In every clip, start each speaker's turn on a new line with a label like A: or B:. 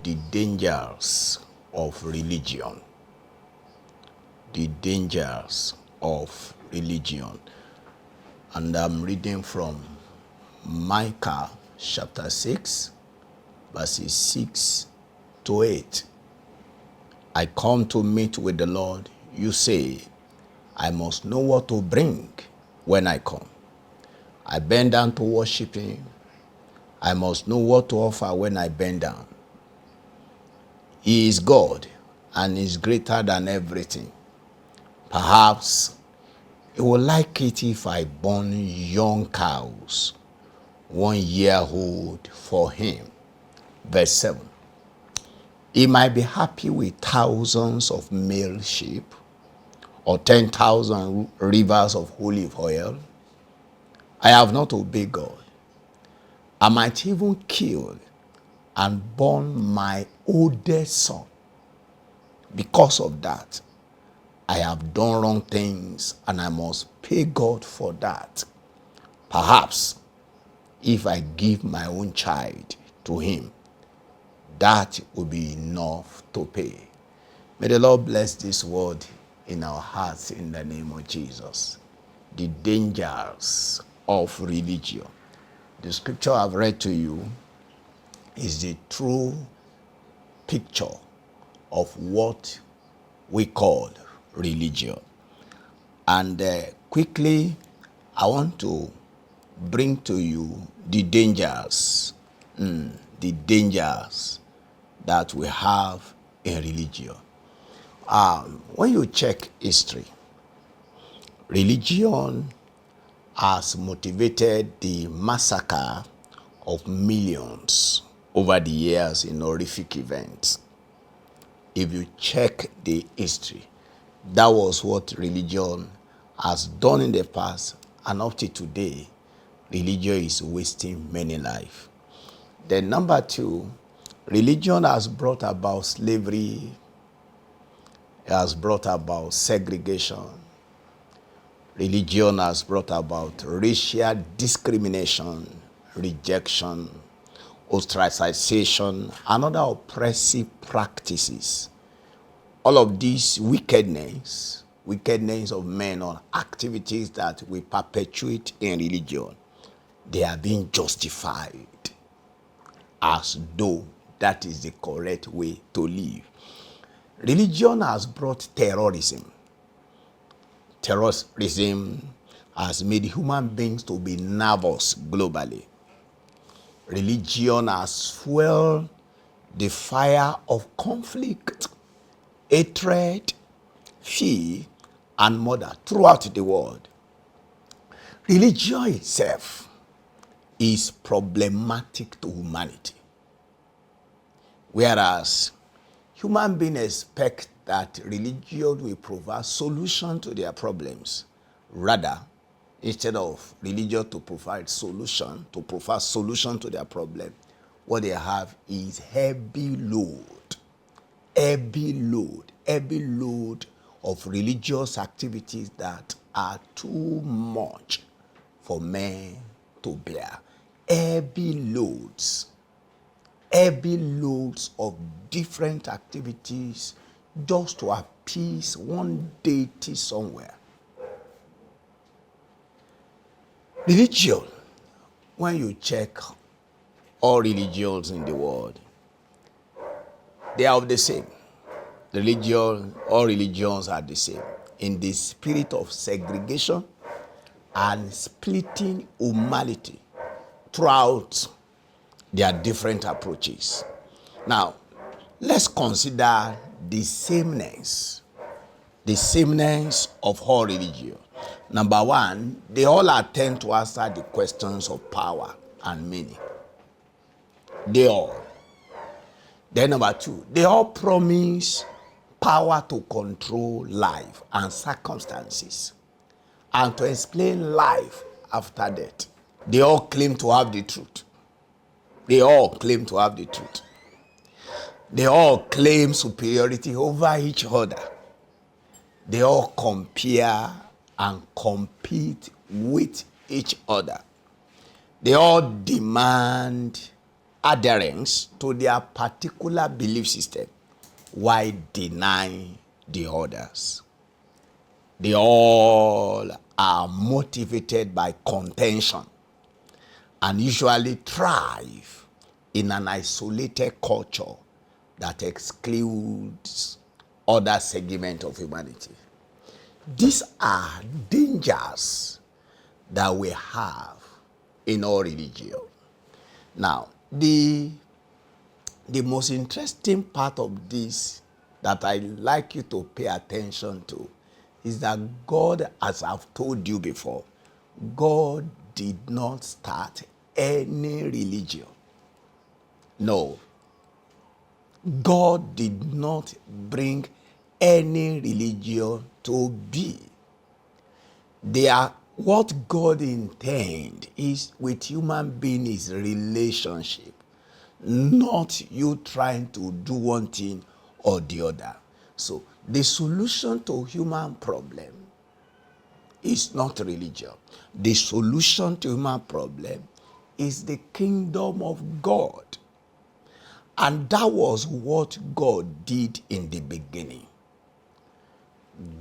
A: the dangers of religion. The dangers of religion. And I'm reading from Micah chapter 6, verses 6 to 8. I come to meet with the Lord. You say, I must know what to bring when I come. I bend down to worship him. I must know what to offer when I bend down. He is God and is greater than everything. Perhaps he will like it if I burn young cows, 1 year old for him. Verse 7. He might be happy with thousands of male sheep or 10,000 rivers of olive oil. I have not obeyed God. I might even kill and burn my oldest son. Because of that, I have done wrong things and I must pay God for that. Perhaps if I give my own child to him, that will be enough to pay. May the Lord bless this word in our hearts in the name of Jesus. The dangers of religion. The scripture I've read to you is the true picture of what we call religion. And quickly, I want to bring to you the dangers, the dangers that we have in religion. When you check history, religion has motivated the massacre of millions over the years in horrific events. If you check the history, that was what religion has done in the past, and up to today, religion is wasting many lives. Then number two, religion has brought about slavery, it has brought about segregation. Religion has brought about racial discrimination, rejection, ostracization, and other oppressive practices. All of these wickedness of men or activities that we perpetuate in religion, they are being justified as though that is the correct way to live. Religion has brought terrorism. Terrorism has made human beings to be nervous globally. Religion has fueled the fire of conflict, hatred, fear, and murder throughout the world. Religion itself is problematic to humanity. Whereas human beings expect that religion will provide solution to their problems. Rather, instead of religion to provide solution to their problem, what they have is heavy load of religious activities that are too much for men to bear. Heavy loads of different activities just to appease one deity somewhere. Religion, when you check all religions in the world, they are the same. All religions are the same in the spirit of segregation and splitting humanity throughout their different approaches. Now, let's consider the sameness of all religion. Number one, they all attempt to answer the questions of power and meaning. They all. Then number two, they all promise power to control life and circumstances and to explain life after death. They all claim to have the truth. They all claim superiority over each other. They all compare and compete with each other. They all demand adherence to their particular belief system while denying the others. They all are motivated by contention and usually thrive in an isolated culture that excludes other segments of humanity. These are dangers that we have in our religion. Now, the most interesting part of this that I like you to pay attention to is that God, as I've told you before, God did not start any religion. No. God did not bring any religion to be. What God intends is with human being is relationship, not you trying to do one thing or the other. So the solution to human problem is not religion. The solution to human problem is the kingdom of God. And that was what God did in the beginning.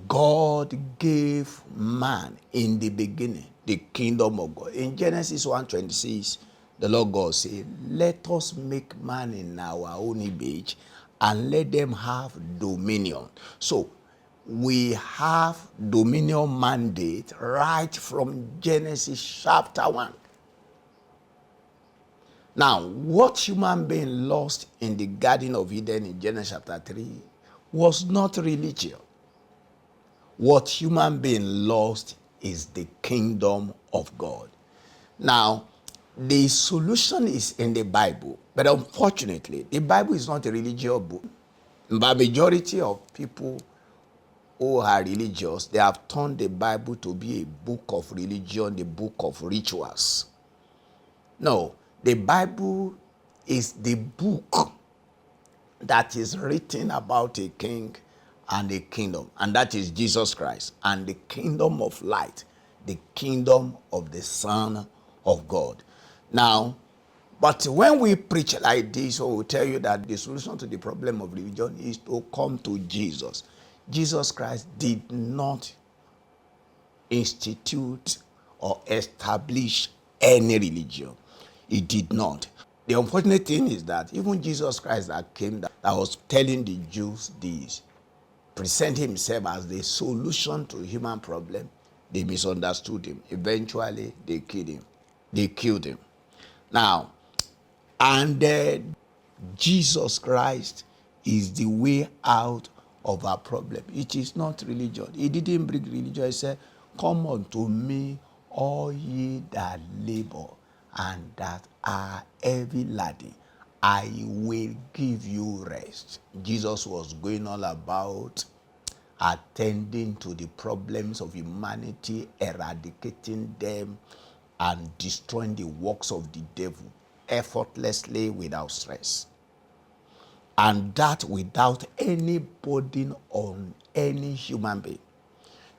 A: God gave man in the beginning the kingdom of God. In Genesis 1:26, the Lord God said, let us make man in our own image and let them have dominion. So we have dominion mandate right from Genesis chapter 1. Now, what human being lost in the Garden of Eden in Genesis chapter 3 was not religion. What human being lost is the kingdom of God. Now, the solution is in the Bible, but unfortunately, the Bible is not a religious book. But majority of people who are religious, they have turned the Bible to be a book of religion, the book of rituals. No, the Bible is the book that is written about a king and a kingdom, and that is Jesus Christ, and the kingdom of light, the kingdom of the Son of God. Now, but when we preach like this, we will tell you that the solution to the problem of religion is to come to Jesus. Jesus Christ did not institute or establish any religion. He did not. The unfortunate thing is that even Jesus Christ that came, that was telling the Jews this, present himself as the solution to human problem, they misunderstood him. Eventually, they killed him. Now, and Jesus Christ is the way out of our problem. It is not religion. He didn't bring religion. He said, come unto me, all ye that labor and that are heavy laden, I will give you rest. Jesus was going all about attending to the problems of humanity, eradicating them, and destroying the works of the devil effortlessly without stress. And that without any burden on any human being.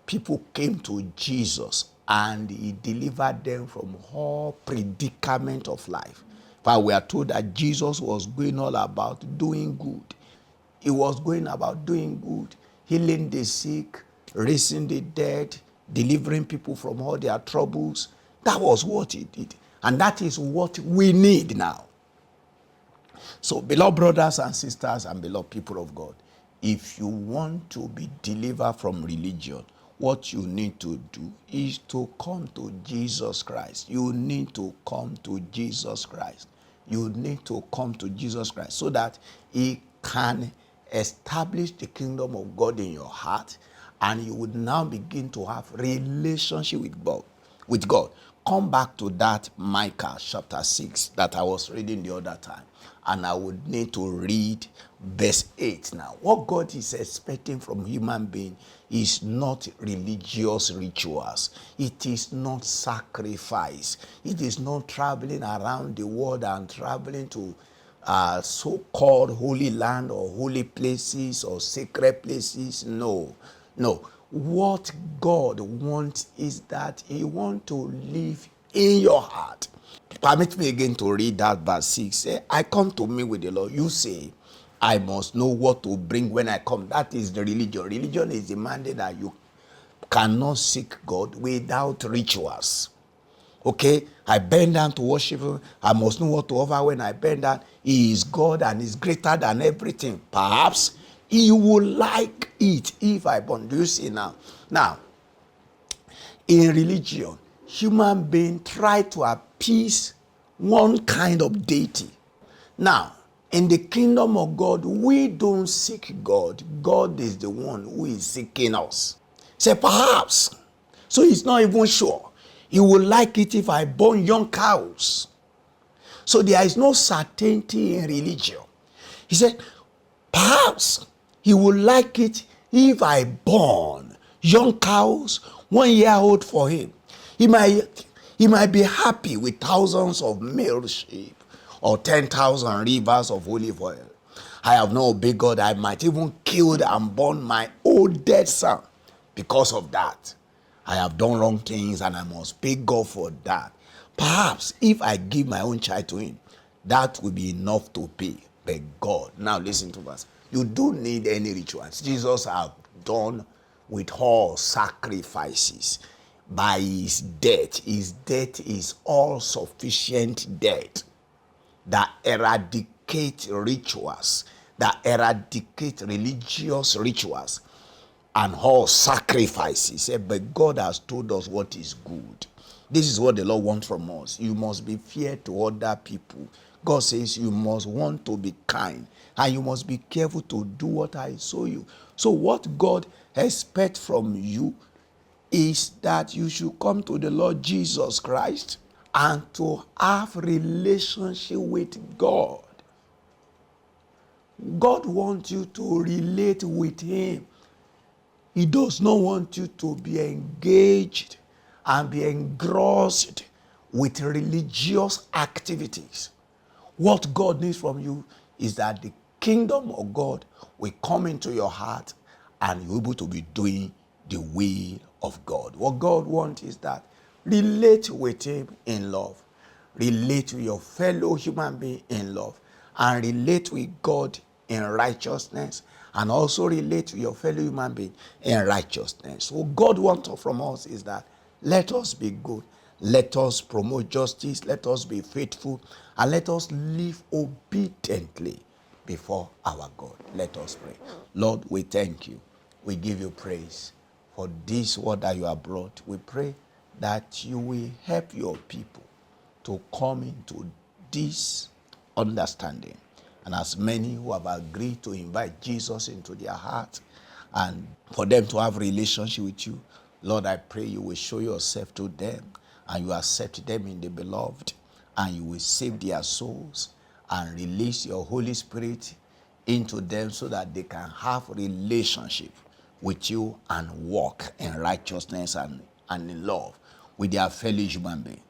A: People came to Jesus and he delivered them from all predicament of life. But we are told that Jesus was going all about doing good. He was going about doing good, healing the sick, raising the dead, delivering people from all their troubles. That was what he did. And that is what we need now. So, beloved brothers and sisters and beloved people of God, if you want to be delivered from religion, what you need to do is to come to Jesus Christ. You need to come to Jesus Christ. You need to come to Jesus Christ so that he can establish the kingdom of God in your heart, and you would now begin to have relationship with God. Come back to that Micah chapter 6 that I was reading the other time, and I would need to read verse 8 now. What God is expecting from human being is not religious rituals. It is not sacrifice. It is not traveling around the world and traveling to so-called holy land or holy places or sacred places. No. What God wants is that he wants to live in your heart. Permit me again to read that verse 6. Say, I come to meet with the Lord. You say, I must know what to bring when I come. That is the religion. Religion is demanding that you cannot seek God without rituals. Okay, I bend down to worship him. I must know what to offer when I bend down. He is God and is greater than everything. Perhaps he will like it if I burn. Do you see now? Now, in religion, human beings try to appease one kind of deity. Now, in the kingdom of God, we don't seek God. God is the one who is seeking us. Say, perhaps. So he's not even sure. He would like it if I born young cows. So there is no certainty in religion. He said, perhaps he would like it if I born young cows 1 year old for him. He might be happy with thousands of male sheep or 10,000 rivers of olive oil. I have no obeyed God. I might even kill and burn my old dead son because of that. I have done wrong things and I must pay God for that. Perhaps if I give my own child to him, that will be enough to pay. But God, now listen to us. You don't need any rituals. Jesus have done with all sacrifices by his death. His death is all sufficient death that eradicate rituals, that eradicate religious rituals and all sacrifices. But God has told us what is good. This is what the Lord wants from us. You must be fair to other people. God says you must want to be kind and you must be careful to do what I show you. So what God expects from you is that you should come to the Lord Jesus Christ and to have relationship with God. God wants you to relate with him. He does not want you to be engaged and be engrossed with religious activities. What God needs from you is that the kingdom of God will come into your heart and you're able to be doing the will of God. What God wants is that relate with him in love. Relate with your fellow human being in love. And relate with God in righteousness. And also relate to your fellow human being in righteousness. So God wants from us is that let us be good. Let us promote justice. Let us be faithful. And let us live obediently before our God. Let us pray. Lord, we thank you. We give you praise for this word that you have brought. We pray that you will help your people to come into this understanding. And as many who have agreed to invite Jesus into their heart and for them to have a relationship with you, Lord, I pray you will show yourself to them and you accept them in the beloved and you will save their souls and release your Holy Spirit into them so that they can have a relationship with you and walk in righteousness and in love with their fellow human being.